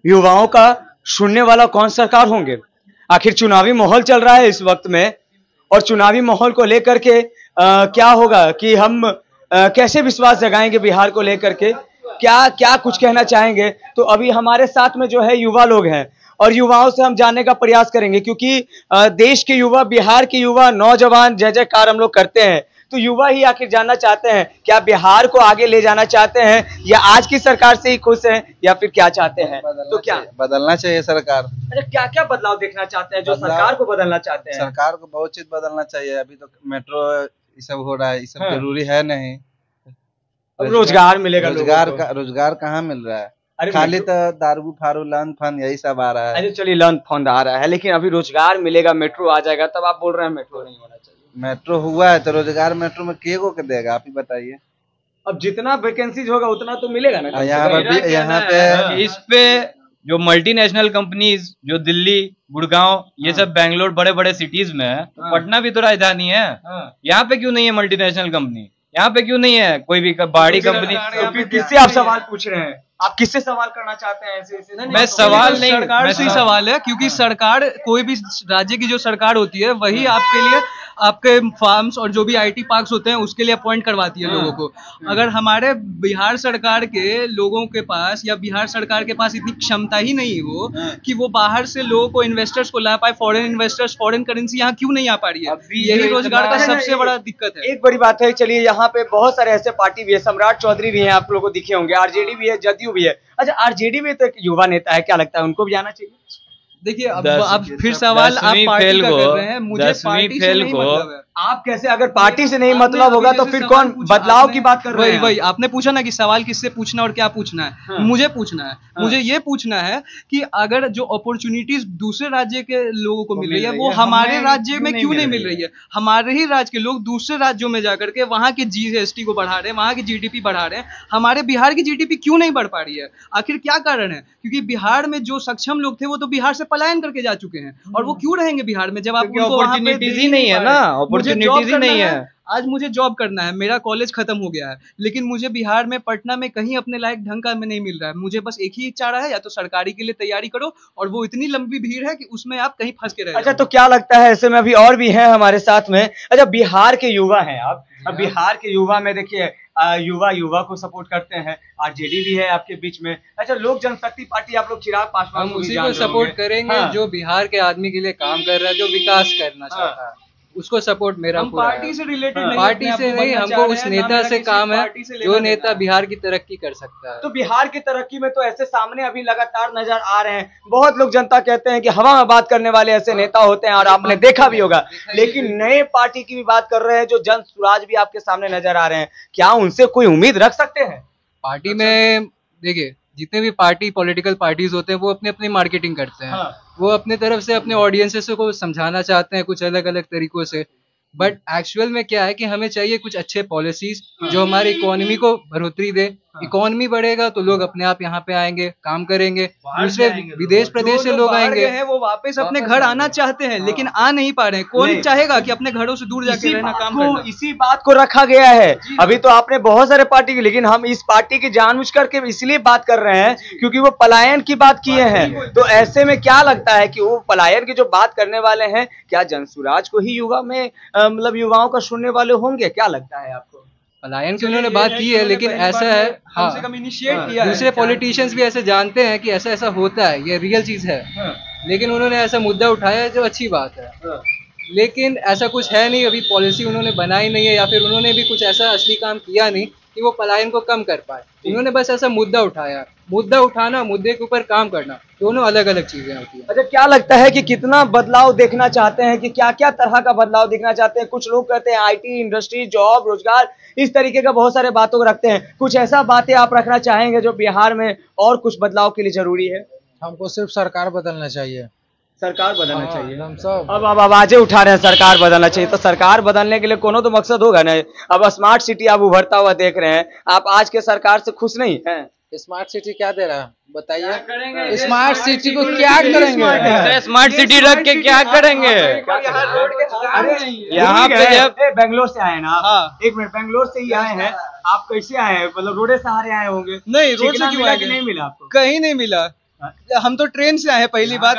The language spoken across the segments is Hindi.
युवाओं का सुनने वाला कौन सरकार होंगे? आखिर चुनावी माहौल चल रहा है इस वक्त में, और चुनावी माहौल को लेकर के क्या होगा कि हम कैसे विश्वास जगाएंगे बिहार को लेकर के, क्या क्या कुछ कहना चाहेंगे? तो अभी हमारे साथ में जो है युवा लोग हैं, और युवाओं से हम जानने का प्रयास करेंगे, क्योंकि देश के युवा, बिहार के युवा, नौजवान जय जयकार हम लोग करते हैं, तो युवा ही आखिर जानना चाहते हैं क्या बिहार को आगे ले जाना चाहते हैं, या आज की सरकार से ही खुश हैं, या फिर क्या चाहते हैं? तो क्या बदलना चाहिए सरकार? अच्छा, क्या क्या बदलाव देखना चाहते हैं जो सरकार को बदलना चाहते हैं? सरकार को बहुत चीज बदलना चाहिए। अभी तो मेट्रो ये सब हो रहा है, ये सब जरूरी है नहीं। रोजगार मिलेगा? रोजगार कहाँ मिल रहा है? खाली तो दारू फारू लन फन यही सब आ रहा है। अरे चलिए, लन फंड आ रहा है, लेकिन अभी रोजगार मिलेगा, मेट्रो आ जाएगा, तब आप बोल रहे हैं मेट्रो नहीं होना चाहिए। मेट्रो हुआ है तो रोजगार मेट्रो में के को देगा, आप ही बताइए। अब जितना वैकेंसीज होगा उतना तो मिलेगा ना। यहाँ पे इस पे जो मल्टीनेशनल कंपनीज जो दिल्ली, गुड़गांव, ये सब बैंगलोर, बड़े बड़े सिटीज में है, तो पटना भी तो राजधानी है। यहाँ पे क्यों नहीं है मल्टीनेशनल कंपनी? यहाँ पे क्यों नहीं है कोई भी बाहरी कंपनी? किससे आप सवाल पूछ रहे हैं? आप किससे सवाल करना चाहते हैं? ऐसे मैं सवाल नहीं, सरकार से ही सवाल है, क्योंकि सरकार, कोई भी राज्य की जो सरकार होती है वही आपके लिए आपके फार्म्स और जो भी आईटी पार्क्स होते हैं उसके लिए अपॉइंट करवाती है लोगों को। अगर हमारे बिहार सरकार के लोगों के पास या बिहार सरकार के पास इतनी क्षमता ही नहीं हो कि वो बाहर से लोगों को, इन्वेस्टर्स को ला पाए, फॉरेन इन्वेस्टर्स, फॉरेन करेंसी यहाँ क्यों नहीं आ पा रही है? यही रोजगार का सबसे बड़ा दिक्कत है। एक बड़ी बात है। चलिए, यहाँ पे बहुत सारे ऐसे पार्टी भी है, सम्राट चौधरी भी है, आप लोगों को दिखे होंगे, आरजेडी भी है, जदयू भी है। अच्छा, आरजेडी भी तो एक युवा नेता है, क्या लगता है उनको भी आना चाहिए? देखिए, अब फिर सवाल आप पार्टी का कर रहे हैं, मुझे पार्टी से नहीं मतलब है। आप कैसे, अगर पार्टी से नहीं मतलब होगा तो फिर कौन बदलाव की बात कर रहे हैं? वही आपने पूछा ना कि सवाल किससे पूछना और क्या पूछना है। मुझे पूछना है, मुझे ये पूछना है कि अगर जो अपॉर्चुनिटीज दूसरे राज्य के लोगों को मिल रही है वो हमारे राज्य में क्यों नहीं मिल रही है? हमारे ही राज्य के लोग दूसरे राज्यों में जाकर के वहां के जीएसटी को बढ़ा रहे हैं, वहां की जीडीपी बढ़ा रहे हैं, हमारे बिहार की जीडीपी क्यों नहीं बढ़ पा रही है? आखिर क्या कारण है? क्योंकि बिहार में जो सक्षम लोग थे वो तो बिहार से पलायन करके जा चुके हैं, और वो क्यों रहेंगे बिहार में जब आप उनको अपॉर्चुनिटीज ही नहीं है ना, अपॉर्चुनिटीज ही नहीं है। आज मुझे जॉब करना है, मेरा कॉलेज खत्म हो गया है, लेकिन मुझे बिहार में, पटना में कहीं अपने लायक ढंग का में नहीं मिल रहा है। मुझे बस एक ही चारा है, या तो सरकारी के लिए तैयारी करो, और वो इतनी लंबी भीड़ है कि उसमें आप कहीं फंस के रह। अच्छा, तो क्या लगता है, ऐसे में अभी और भी हैं हमारे साथ में। अच्छा, बिहार के युवा हैं आप, अब बिहार के युवा में देखिए, युवा को सपोर्ट करते हैं, आरजेडी भी है आपके बीच में। अच्छा, लोक जनशक्ति पार्टी, आप लोग चिराग पासवान, हम उसी को सपोर्ट करेंगे जो बिहार के आदमी के लिए काम कर रहा है, जो विकास करना चाहता है, उसको सपोर्ट मेरा पूरा है। पार्टी से रिलेटेड नहीं, पार्टी से नहीं, हमको उस नेता से काम है जो नेता बिहार की तरक्की कर सकता है। तो बिहार की तरक्की में तो ऐसे सामने अभी लगातार नजर आ रहे हैं, बहुत लोग जनता कहते हैं कि हवा में बात करने वाले ऐसे नेता होते हैं, और आपने देखा भी होगा, लेकिन नए पार्टी की भी बात कर रहे हैं जो जन सुराज भी आपके सामने नजर आ रहे हैं, क्या उनसे कोई उम्मीद रख सकते हैं? पार्टी में देखिए, जितने भी पार्टी, पॉलिटिकल पार्टीज होते हैं वो अपनी अपनी मार्केटिंग करते हैं। वो अपने तरफ से अपने ऑडियंसेस को समझाना चाहते हैं कुछ अलग अलग तरीकों से, बट एक्चुअल में क्या है कि हमें चाहिए कुछ अच्छे पॉलिसीज जो हमारी इकोनॉमी को बढ़ोतरी दे। इकोनॉमी बढ़ेगा तो लोग अपने आप यहाँ पे आएंगे, काम करेंगे, दूसरे विदेश प्रदेश से लोग आएंगे, वो वापस अपने घर आना चाहते हैं लेकिन आ नहीं पा रहे हैं। कौन चाहेगा कि अपने घरों से दूर जाके रहना, काम करना? इसी बात को रखा गया है। अभी तो आपने बहुत सारे पार्टी की, लेकिन हम इस पार्टी की जानबूझ करके इसलिए बात कर रहे हैं क्योंकि वो पलायन की बात किए हैं। तो ऐसे में क्या लगता है कि वो पलायन की जो बात करने वाले हैं, क्या जनसुराज को ही युवा में मतलब युवाओं का सुनने वाले होंगे? क्या लगता है आपको? पलायन की उन्होंने बात की है, लेकिन ऐसा है, हाँ, दूसरे पॉलिटिशियंस भी ऐसे जानते हैं कि ऐसा ऐसा होता है, ये रियल चीज है, लेकिन उन्होंने ऐसा मुद्दा उठाया है जो अच्छी बात है, लेकिन ऐसा कुछ है नहीं, अभी पॉलिसी उन्होंने बनाई नहीं है, या फिर उन्होंने भी कुछ ऐसा असली काम किया नहीं कि वो पलायन को कम कर पाए। उन्होंने बस ऐसा मुद्दा उठाया, मुद्दा उठाना, मुद्दे के ऊपर काम करना, दोनों अलग अलग चीजें होती है। अच्छा, क्या लगता है कि कितना बदलाव देखना चाहते हैं, कि क्या क्या तरह का बदलाव देखना चाहते हैं? कुछ लोग कहते हैं आईटी इंडस्ट्री, जॉब, रोजगार, इस तरीके का बहुत सारे बातों को रखते हैं। कुछ ऐसा बातें आप रखना चाहेंगे जो बिहार में और कुछ बदलाव के लिए जरूरी है? हमको सिर्फ सरकार बदलना चाहिए, सरकार बदलना चाहिए। अब आवाजें उठा रहे हैं सरकार बदलना चाहिए, तो सरकार बदलने के लिए कोनो तो मकसद होगा ना। अब स्मार्ट सिटी आप उभरता हुआ देख रहे हैं, आप आज के सरकार से खुश नहीं हैं? स्मार्ट सिटी क्या दे रहा है बताइए? स्मार्ट सिटी को क्या करेंगे? स्मार्ट सिटी रख के क्या करेंगे? यहाँ पे जब बेंगलोर से आए ना, एक मिनट, बेंगलोर से ही आए हैं आप, कैसे आए हैं? मतलब रोडे सहारे आए होंगे? नहीं, रोड से क्यों आए? नहीं मिला आपको? कहीं नहीं मिला। हम तो ट्रेन से आए हैं पहली बात,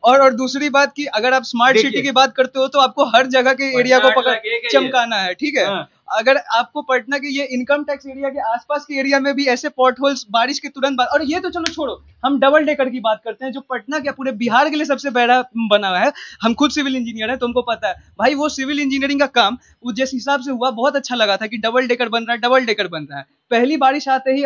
और दूसरी बात कि अगर आप स्मार्ट सिटी की बात करते हो तो आपको हर जगह के एरिया को पकड़ चमकाना है, ठीक है। अगर आपको पटना के ये इनकम टैक्स एरिया के आसपास के एरिया में भी ऐसे पॉट होल्स बारिश के तुरंत बाद, और ये तो चलो छोड़ो, हम डबल डेकर की बात करते हैं जो पटना के पूरे बिहार के लिए सबसे बड़ा बना हुआ है। हम खुद सिविल इंजीनियर है, तुमको पता है भाई, वो सिविल इंजीनियरिंग का काम वो जिस हिसाब से हुआ बहुत अच्छा लगा था कि डबल डेकर बन रहा है, डबल डेकर बन रहा है। पहली बारिश आते ही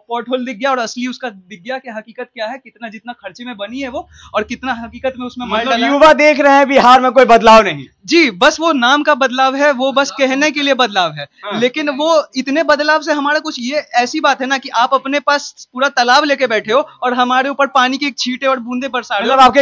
पॉट होल दिख गया और असली उसका दिख गया कि हकीकत क्या है, कितना जितना खर्चे में बनी है वो और कितना हकीकत में उसमें माल डाला है। युवा देख रहे हैं बिहार में कोई बदलाव नहीं जी, बस वो नाम का बदलाव है, वो बस कहने के लिए बदलाव है। लेकिन वो इतने बदलाव से हमारा कुछ, ये ऐसी बात है ना कि आप अपने पास पूरा तालाब लेके बैठे हो और हमारे ऊपर पानी की एक छींटे और बूंदे बरसा रहे हो। मतलब आपके